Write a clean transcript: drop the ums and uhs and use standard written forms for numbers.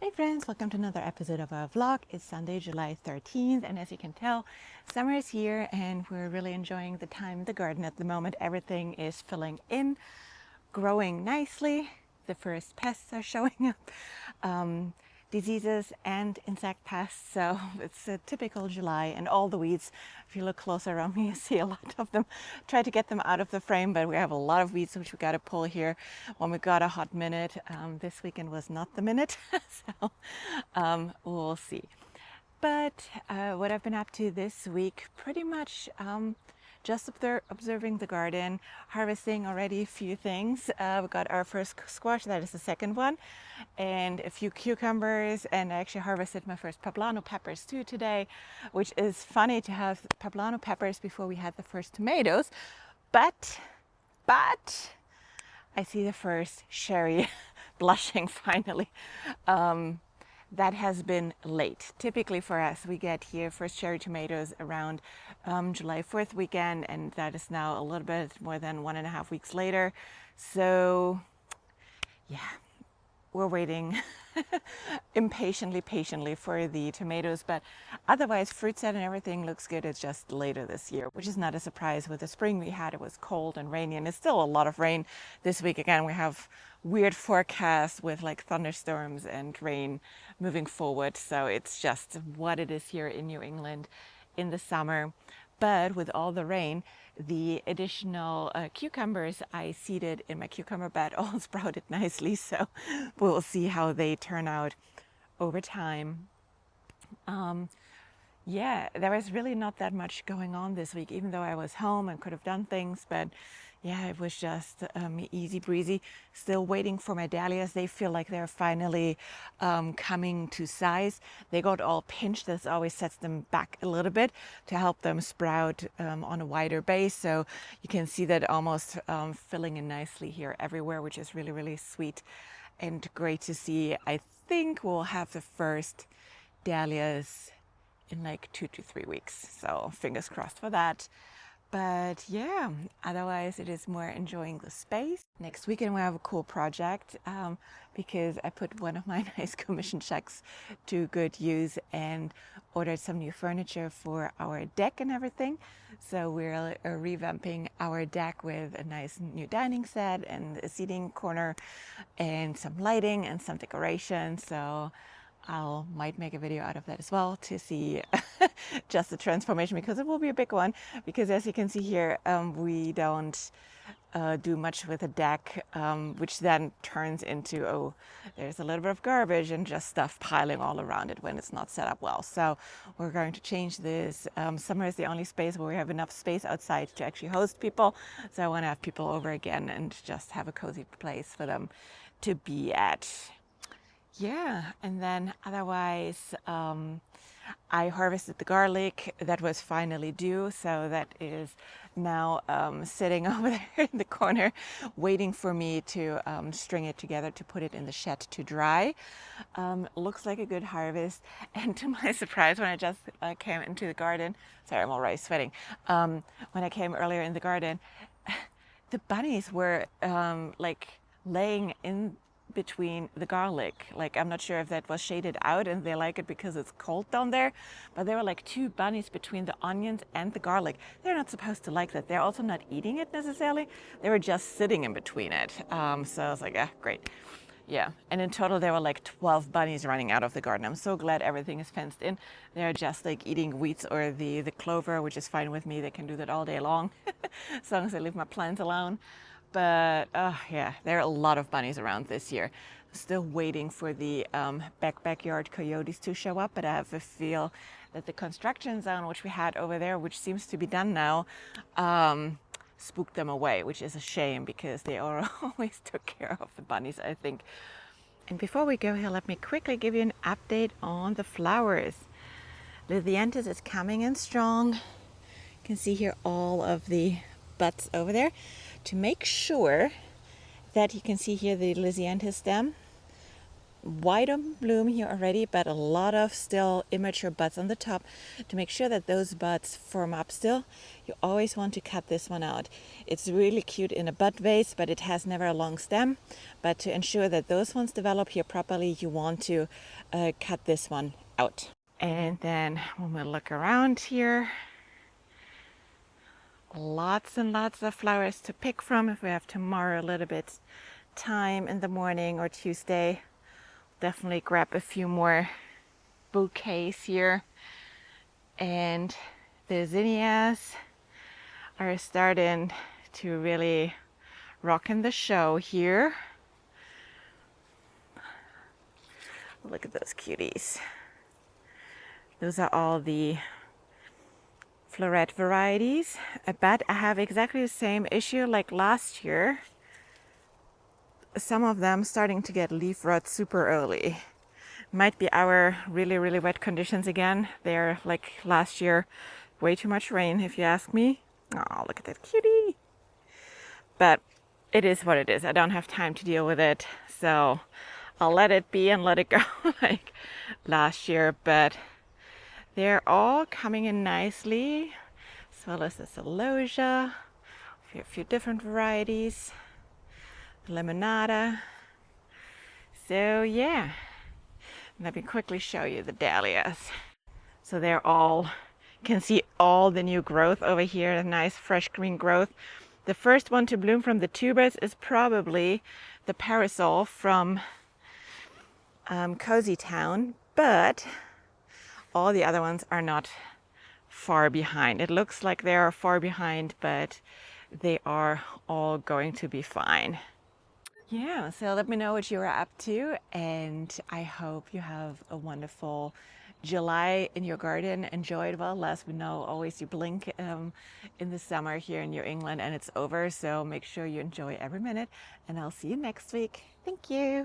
Hey friends, welcome to another episode of our vlog. It's Sunday, July 13th, and as you can tell, summer is here and we're really enjoying the time in the garden at the moment. Everything is filling in, growing nicely. The first pests are showing up, diseases and insect pests. So it's a typical July, and all the weeds, if you look closer around me, you see a lot of them. Try to get them out of the frame, but we have a lot of weeds which we got to pull here when we got a hot minute. This weekend was not the minute, so we'll see. But what I've been up to this week, pretty much just observing the garden, harvesting already a few things. We got our first squash, that is the second one, and a few cucumbers, and I actually harvested my first poblano peppers too today, which is funny to have poblano peppers before we had the first tomatoes. But I see the first cherry blushing finally. That has been late. Typically for us, we get here first cherry tomatoes around July 4th weekend, and that is now a little bit more than 1.5 weeks later. So yeah, we're waiting patiently for the tomatoes, but otherwise fruit set and everything looks good. It's just later this year, which is not a surprise. With the spring we had, it was cold and rainy, and it's still a lot of rain this week. Again, we have weird forecasts with like thunderstorms and rain moving forward, so it's just what it is here in New England in the summer. But with all the rain, the additional cucumbers I seeded in my cucumber bed all sprouted nicely, so we'll see how they turn out over time. Yeah, there was really not that much going on this week, even though I was home and could have done things. But yeah, it was just easy breezy. Still waiting for my dahlias. They feel like they're finally coming to size. They got all pinched. This always sets them back a little bit to help them sprout on a wider base. So you can see that almost filling in nicely here everywhere, which is really, really sweet and great to see. I think we'll have the first dahlias in like 2 to 3 weeks, so fingers crossed for that. But yeah, otherwise it is more enjoying the space. Next weekend we have a cool project because I put one of my nice commission checks to good use and ordered some new furniture for our deck and everything. So we're revamping our deck with a nice new dining set and a seating corner and some lighting and some decoration. So might make a video out of that as well to see just the transformation, because it will be a big one. Because as you can see here, we don't do much with a deck, which then turns into, oh, there's a little bit of garbage and just stuff piling all around it when it's not set up well. So we're going to change this. Summer is the only space where we have enough space outside to actually host people. So I want to have people over again and just have a cozy place for them to be at. Yeah, and then otherwise, I harvested the garlic that was finally due, so that is now sitting over there in the corner, waiting for me to string it together to put it in the shed to dry. Looks like a good harvest, and to my surprise, when I just came into the garden, sorry, I'm already sweating. When I came earlier in the garden, the bunnies were like laying in between the garlic. Like, I'm not sure if that was shaded out and they like it because it's cold down there, but there were like 2 bunnies between the onions and the garlic. They're not supposed to like that. They're also not eating it necessarily. They were just sitting in between it. So I was like, ah, great. Yeah, and in total there were like 12 bunnies running out of the garden. I'm so glad everything is fenced in. They're just like eating weeds or the clover, which is fine with me. They can do that all day long as long as I leave my plants alone. But yeah, there are a lot of bunnies around this year. Still waiting for the backyard coyotes to show up, but I have a feel that the construction zone which we had over there, which seems to be done now, spooked them away, which is a shame because they always took care of the bunnies, I think. And before we go here, let me quickly give you an update on the flowers. Lythianthus is coming in strong. You can see here all of the buds over there. To make sure that you can see here the Lythianthus stem white on bloom here already, but a lot of still immature buds on the top. To make sure that those buds form up still, you always want to cut this one out. It's really cute in a bud vase, but it has never a long stem. But to ensure that those ones develop here properly, you want to cut this one out. And then when we look around here, lots and lots of flowers to pick from. If we have tomorrow a little bit time in the morning or Tuesday, definitely grab a few more bouquets here. And the zinnias are starting to really rock in the show here. Look at those cuties. Those are all the floret varieties. But I have exactly the same issue like last year. Some of them starting to get leaf rot super early. Might be our really wet conditions again. They're like last year, way too much rain if you ask me. Oh, look at that cutie. But it is what it is. I don't have time to deal with it, so I'll let it be and let it go like last year. But they're all coming in nicely, as well as the celosia, a few different varieties, limonada. So yeah, let me quickly show you the dahlias. So they're all, can see all the new growth over here, a nice fresh green growth. The first one to bloom from the tubers is probably the parasol from Cozy Town, but all the other ones are not far behind. It looks like they are far behind, but they are all going to be fine. Yeah, so let me know what you're up to, and I hope you have a wonderful July in your garden. Enjoy it while lasts. We know always you blink in the summer here in New England and it's over, so make sure you enjoy every minute, and I'll see you next week. Thank you.